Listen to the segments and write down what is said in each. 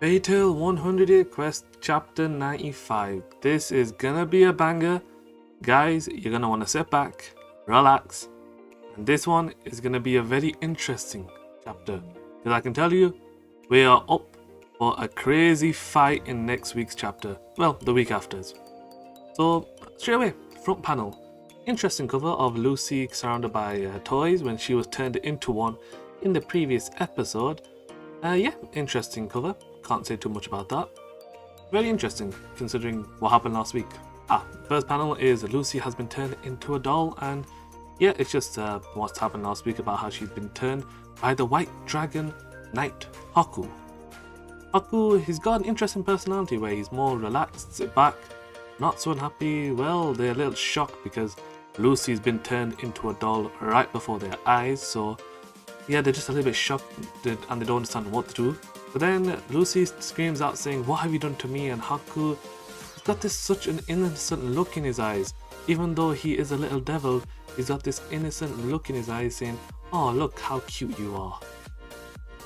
Fatal 100 Quest Chapter 95. This is gonna be a banger. Guys, you're gonna want to sit back, relax, and this one is gonna be a very interesting chapter. Because I can tell you, we are up for a crazy fight in next week's chapter. Well, the week after's. So, straight away, front panel. Interesting cover of Lucy surrounded by toys when she was turned into one in the previous episode. Yeah, interesting cover. Can't say too much about that. Very interesting considering what happened last week. First panel is Lucy has been turned into a doll, and yeah, it's just what's happened last week about how she's been turned by the white dragon knight Haku. Haku, he's got an interesting personality where he's more relaxed, sit back. Natsu and Happy, well, they're a little shocked because Lucy's been turned into a doll right before their eyes, so yeah, they're just a little bit shocked and they don't understand what to do. But then Lucy screams out saying, "What have you done to me?" And Haku, he's got this such an innocent look in his eyes. Even though he is a little devil, he's got this innocent look in his eyes saying, "Oh, look how cute you are."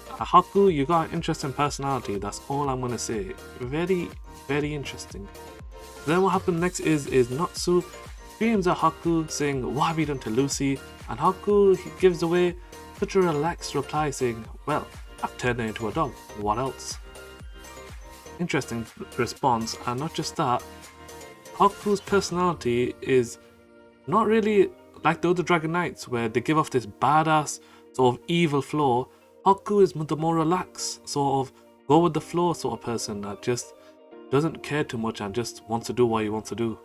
Haku, you got an interesting personality, that's all I'm gonna say. Very, very interesting. Then what happened next is Natsu screams at Haku saying, "What have you done to Lucy?" And Haku, he gives away such a relaxed reply saying, "Well, I've turned her into a dog, what else?" Interesting response, and not just that, Haku's personality is not really like the other Dragon Knights where they give off this badass sort of evil flow. Haku is the more relaxed, sort of go with the flow sort of person that just doesn't care too much and just wants to do what he wants to do.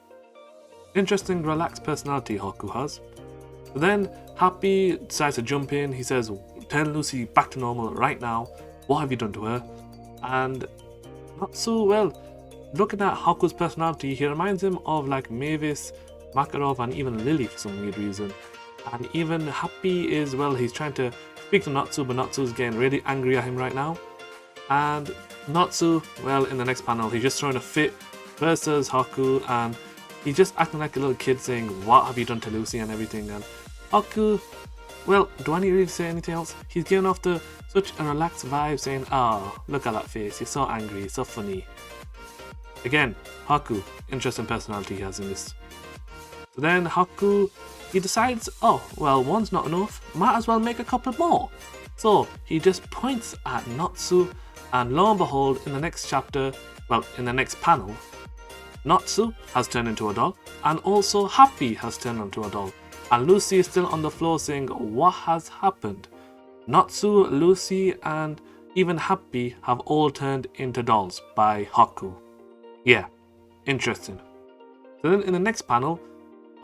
Interesting relaxed personality Haku has. But then Happy decides to jump in. He says, "Turn Lucy back to normal right now. What have you done to her?" And Natsu, well, looking at Haku's personality, he reminds him of like Mavis, Makarov, and even Lily for some weird reason. And even Happy is, well, he's trying to speak to Natsu, but Natsu's getting really angry at him right now. And Natsu, well, in the next panel, he's just throwing a fit versus Haku, and he's just acting like a little kid saying, "What have you done to Lucy?" and everything. And Haku, well, do I need to really say anything else? He's giving off such a relaxed vibe saying, "Oh, look at that face, you're so angry, you're so funny." Again, Haku, interesting personality he has in this. So then Haku, he decides, oh, well, one's not enough, might as well make a couple more. So he just points at Natsu, and lo and behold, in the next chapter, well, in the next panel, Natsu has turned into a doll, and also Happy has turned into a doll. And Lucy is still on the floor saying, "What has happened?" Natsu, Lucy, and even Happy have all turned into dolls by Haku. Yeah, interesting. So then in the next panel,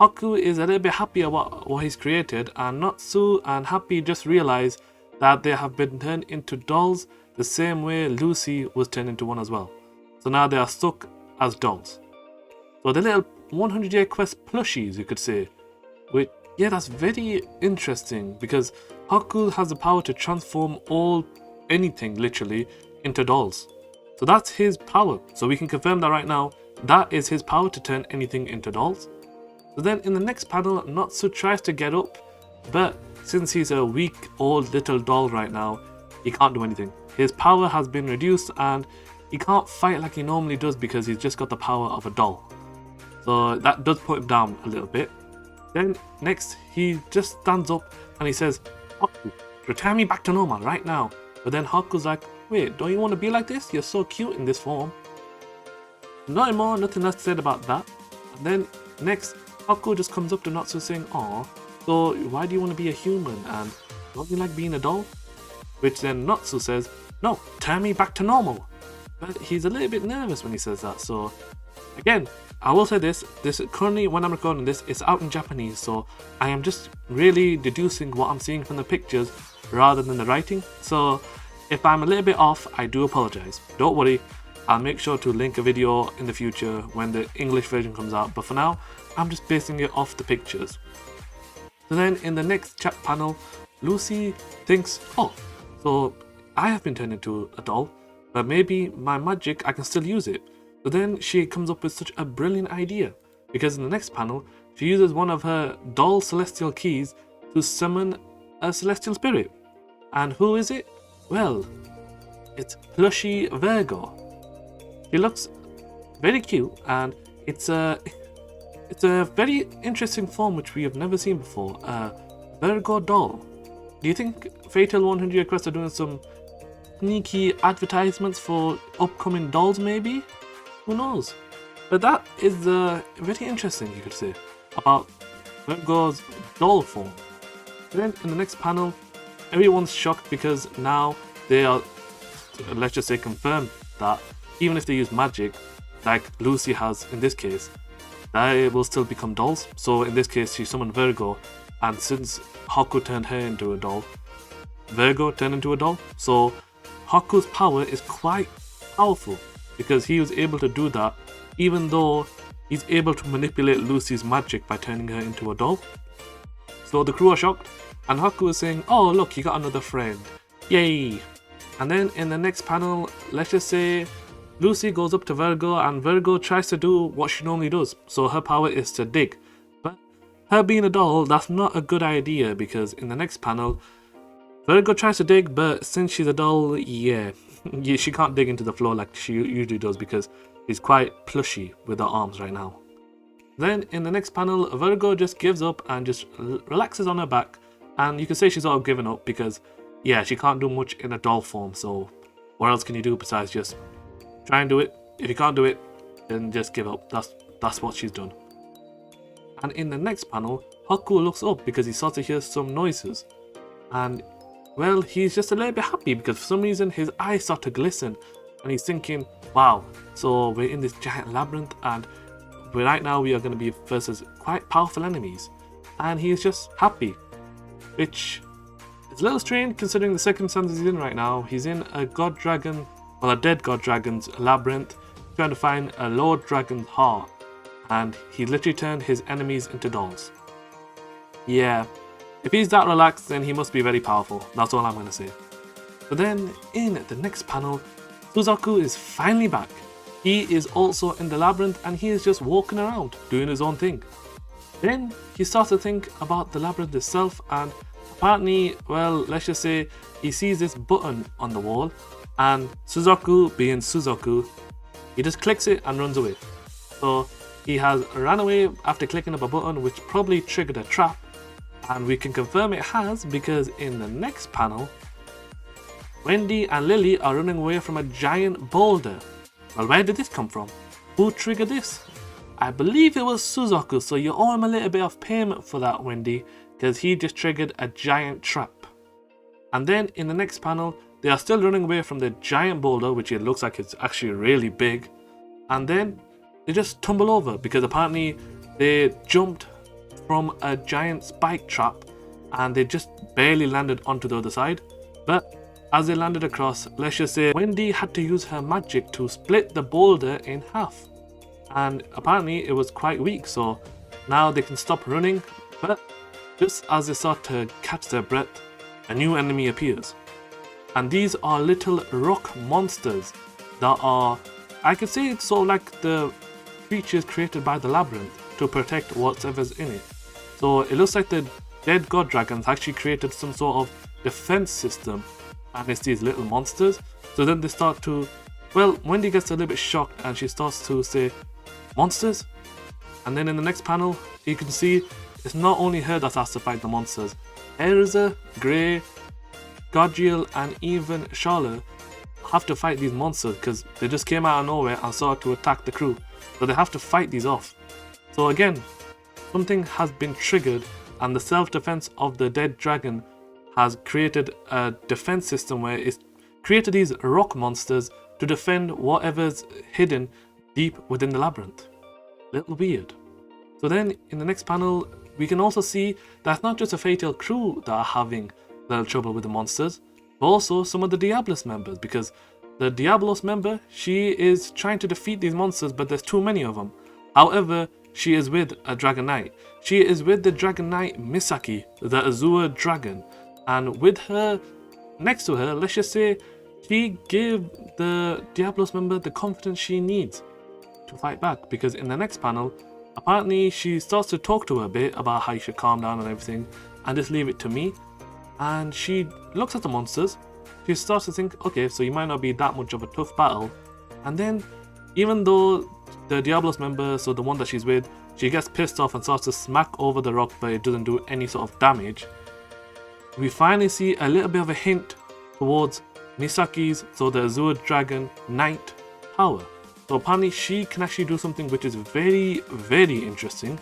Haku is a little bit happy about what he's created, and Natsu and Happy just realize that they have been turned into dolls the same way Lucy was turned into one as well. So now they are stuck as dolls. So the little 100-year quest plushies, you could say. Which, yeah, that's very interesting because Haku has the power to transform anything literally into dolls. So that's his power. So we can confirm that right now. That is his power to turn anything into dolls. So then in the next panel, Natsu tries to get up, but since he's a weak old little doll right now, he can't do anything. His power has been reduced and he can't fight like he normally does because he's just got the power of a doll. So that does put him down a little bit. Then next, he just stands up and he says, "Haku, return me back to normal right now." But then Haku's like, "Wait, don't you want to be like this? You're so cute in this form." Nothing more, nothing less said about that. And then next, Haku just comes up to Natsu saying, "Aw, so why do you want to be a human and don't you like being a doll?" Which then Natsu says, "No, turn me back to normal." But he's a little bit nervous when he says that, so again, I will say this currently when I'm recording this, it's out in Japanese, so I am just really deducing what I'm seeing from the pictures rather than the writing. So if I'm a little bit off, I do apologize. Don't worry, I'll make sure to link a video in the future when the English version comes out, but for now, I'm just basing it off the pictures. So then in the next chat panel, Lucy thinks, "Oh, so I have been turned into a doll, but maybe my magic, I can still use it." So then she comes up with such a brilliant idea, because in the next panel, she uses one of her doll celestial keys to summon a celestial spirit. And who is it? Well, it's plushy Virgo. She looks very cute, and it's a very interesting form which we have never seen before. Virgo doll. Do you think Fatal 100 Quest are doing some sneaky advertisements for upcoming dolls maybe? Who knows? But that is very interesting, you could say, about Virgo's doll form. Then in the next panel, everyone's shocked because now they are, let's just say, confirmed that even if they use magic, like Lucy has in this case, they will still become dolls. So in this case, she summoned Virgo, and since Haku turned her into a doll, Virgo turned into a doll. So Haku's power is quite powerful because he was able to do that, even though he's able to manipulate Lucy's magic by turning her into a doll. So the crew are shocked, and Haku is saying, "Oh look, you got another friend, yay!" And then in the next panel, let's just say Lucy goes up to Virgo, and Virgo tries to do what she normally does. So her power is to dig, but her being a doll, that's not a good idea, because in the next panel, Virgo tries to dig, but since she's a doll, yeah, she can't dig into the floor like she usually does because she's quite plushy with her arms right now. Then in the next panel, Virgo just gives up and just relaxes on her back, and you can say she's sort of given up because, yeah, she can't do much in a doll form, so what else can you do besides just try and do it? If you can't do it, then just give up. That's what she's done. And in the next panel, Haku looks up because he starts to hear some noises, and well, he's just a little bit happy because for some reason his eyes start to glisten, and he's thinking, wow, so we're in this giant labyrinth, and right now we are going to be versus quite powerful enemies, and he's just happy, which is a little strange considering the circumstances he's in right now. He's in a god dragon, well, a dead god dragon's labyrinth, trying to find a lord dragon's heart, and he literally turned his enemies into dolls. Yeah, if he's that relaxed, then he must be very powerful. That's all I'm going to say. But then in the next panel, Suzaku is finally back. He is also in the labyrinth, and he is just walking around doing his own thing. Then he starts to think about the labyrinth itself, and apparently, well, let's just say he sees this button on the wall, and Suzaku, being Suzaku, he just clicks it and runs away. So he has ran away after clicking up a button which probably triggered a trap, and we can confirm it has because in the next panel, Wendy and Lily are running away from a giant boulder. Well, where did this come from? Who triggered this? I believe it was Suzaku, so you owe him a little bit of payment for that, Wendy, because he just triggered a giant trap. And then in the next panel, they are still running away from the giant boulder, which it looks like it's actually really big, and then they just tumble over because apparently they jumped from a giant spike trap and they just barely landed onto the other side. But as they landed across, let's just say Wendy had to use her magic to split the boulder in half, and apparently it was quite weak, so now they can stop running. But just as they start to catch their breath, a new enemy appears, and these are little rock monsters that are, I could say it's sort of like the creatures created by the labyrinth to protect whatever's in it. So it looks like the dead god dragons actually created some sort of defense system, and it's these little monsters. So then they start to, well, Wendy gets a little bit shocked and she starts to say, monsters? And then in the next panel, you can see it's not only her that has to fight the monsters. Erza, Grey, Godriel, and even Charlotte have to fight these monsters because they just came out of nowhere and started to attack the crew. So they have to fight these off. So again, something has been triggered, and the self-defense of the dead dragon has created a defense system where it's created these rock monsters to defend whatever's hidden deep within the labyrinth. Little weird. So then in the next panel, we can also see that it's not just a Fatal crew that are having a little trouble with the monsters, but also some of the Diabolos members, because the Diabolos member, she is trying to defeat these monsters, but there's too many of them. However, she is with a Dragon Knight. She is with the Dragon Knight Misaki, the Azure Dragon, and with her, next to her, let's just say, she gave the Diabolos member the confidence she needs to fight back, because in the next panel, apparently she starts to talk to her a bit about how you should calm down and everything, and just leave it to me. And she looks at the monsters, she starts to think, okay, so you might not be that much of a tough battle. And then, even though the Diabolos member, so the one that she's with, she gets pissed off and starts to smack over the rock, but it doesn't do any sort of damage. We finally see a little bit of a hint towards Misaki's, so the Azure Dragon Knight power. So apparently she can actually do something which is very, very interesting.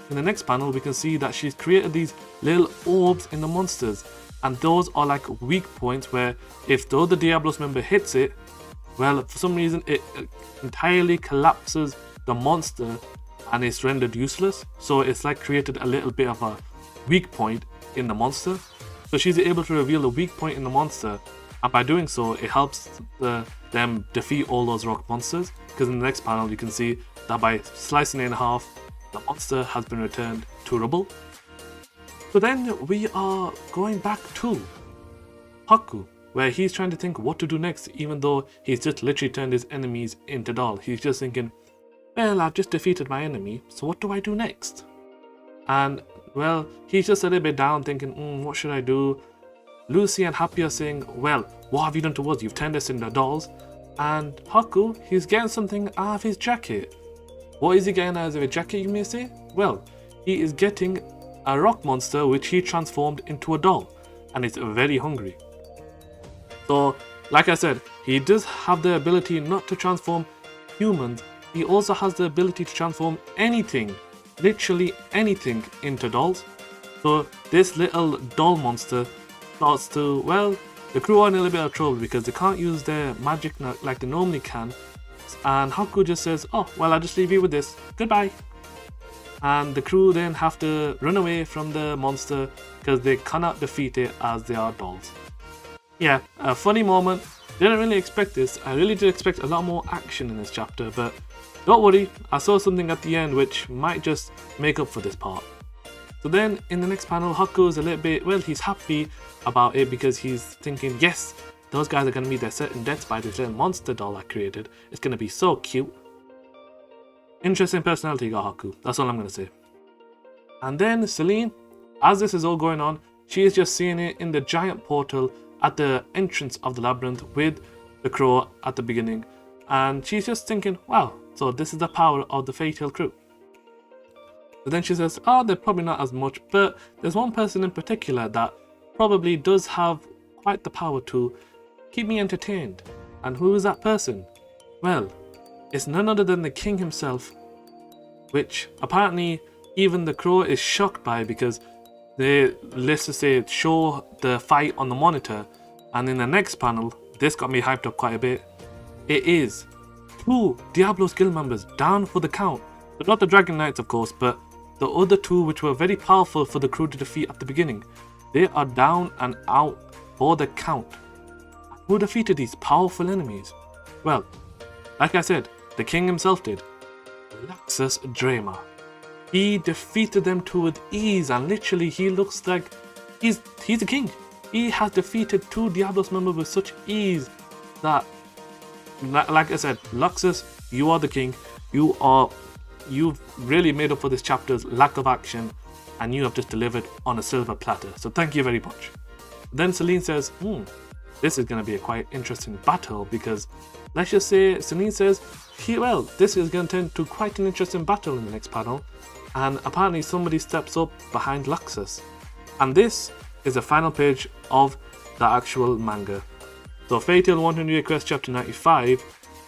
In the next panel, we can see that she's created these little orbs in the monsters, and those are like weak points where if the other Diabolos member hits it, well, for some reason it entirely collapses the monster and it's rendered useless. So it's like created a little bit of a weak point in the monster. So she's able to reveal a weak point in the monster, and by doing so it helps them defeat all those rock monsters, because in the next panel you can see that by slicing it in half, the monster has been returned to rubble. So then we are going back to Haku, where he's trying to think what to do next, even though he's just literally turned his enemies into dolls. He's just thinking, well, I've just defeated my enemy, so what do I do next? And well, he's just a little bit down thinking, what should I do? Lucy and Happy are saying, well, what have you done to us? You've turned us into dolls. And Haku, he's getting something out of his jacket. What is he getting out of his jacket, you may say? Well, he is getting a rock monster which he transformed into a doll, and it's very hungry. So, like I said, he does have the ability not to transform humans, he also has the ability to transform anything, literally anything, into dolls. So this little doll monster starts to, well, the crew are in a little bit of trouble because they can't use their magic like they normally can, and Haku just says, oh, well, I'll just leave you with this, goodbye. And the crew then have to run away from the monster because they cannot defeat it as they are dolls. Yeah, a funny moment. Didn't really expect this. I really did expect a lot more action in this chapter, but don't worry, I saw something at the end which might just make up for this part. So then in the next panel, Haku is a little bit, well, he's happy about it because he's thinking, yes, those guys are going to meet their certain deaths by this little monster doll I created. It's going to be so cute. Interesting personality you got, Haku. That's all I'm going to say. And then Celine, as this is all going on, she is just seeing it in the giant portal at the entrance of the labyrinth with the crow at the beginning. And she's just thinking, wow, so this is the power of the Fatal crew. But then she says, oh, they're probably not as much, but there's one person in particular that probably does have quite the power to keep me entertained. And who is that person? Well, it's none other than the king himself, which apparently even the crow is shocked by because they, let's just say, show the fight on the monitor, and in the next panel, this got me hyped up quite a bit. It is 2 Diabolos guild members down for the count. But not the Dragon Knights, of course, but the other 2 which were very powerful for the crew to defeat at the beginning. They are down and out for the count. Who defeated these powerful enemies? Well, like I said, the king himself did. Laxus Drama. He defeated them with ease, and literally he looks like he's the king. He has defeated 2 Diabolos members with such ease that, like I said, Laxus, you are the king. You've really made up for this chapter's lack of action, and you have just delivered on a silver platter. So thank you very much. Then Celine says, this is going to be a quite interesting battle, because let's just say Celine says, this is going to turn into quite an interesting battle in the next panel. And apparently somebody steps up behind Laxus. And this is the final page of the actual manga. So Fatal 100 Quest chapter 95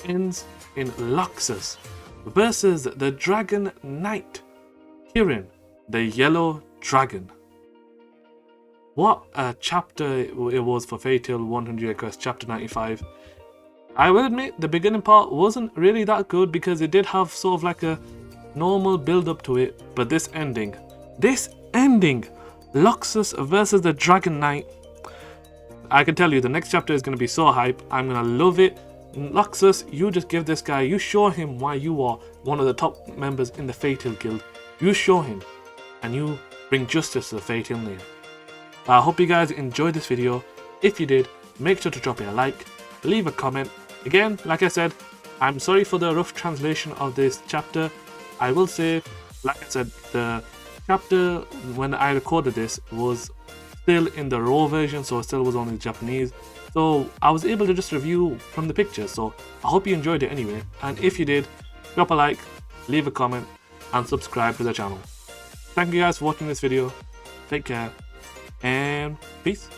ends in Laxus versus the Dragon Knight, Kirin, the Yellow Dragon. What a chapter it was for Fatal 100 Quest chapter 95. I will admit the beginning part wasn't really that good because it did have sort of like a normal build up to it, but this ending, Laxus versus the Dragon Knight, I can tell you the next chapter is going to be so hype. I'm going to love it. Laxus, you just give this guy, you show him why you are one of the top members in the Fatal Guild. You show him, and you bring justice to the Fatal name. I hope you guys enjoyed this video. If you did, make sure to drop me a like, leave a comment. Again, like I said, I'm sorry for the rough translation of this chapter. I will say, like I said, the chapter when I recorded this was still in the raw version, so it still was only Japanese. So I was able to just review from the pictures. So I hope you enjoyed it anyway. And if you did, drop a like, leave a comment, and subscribe to the channel. Thank you guys for watching this video. Take care and peace.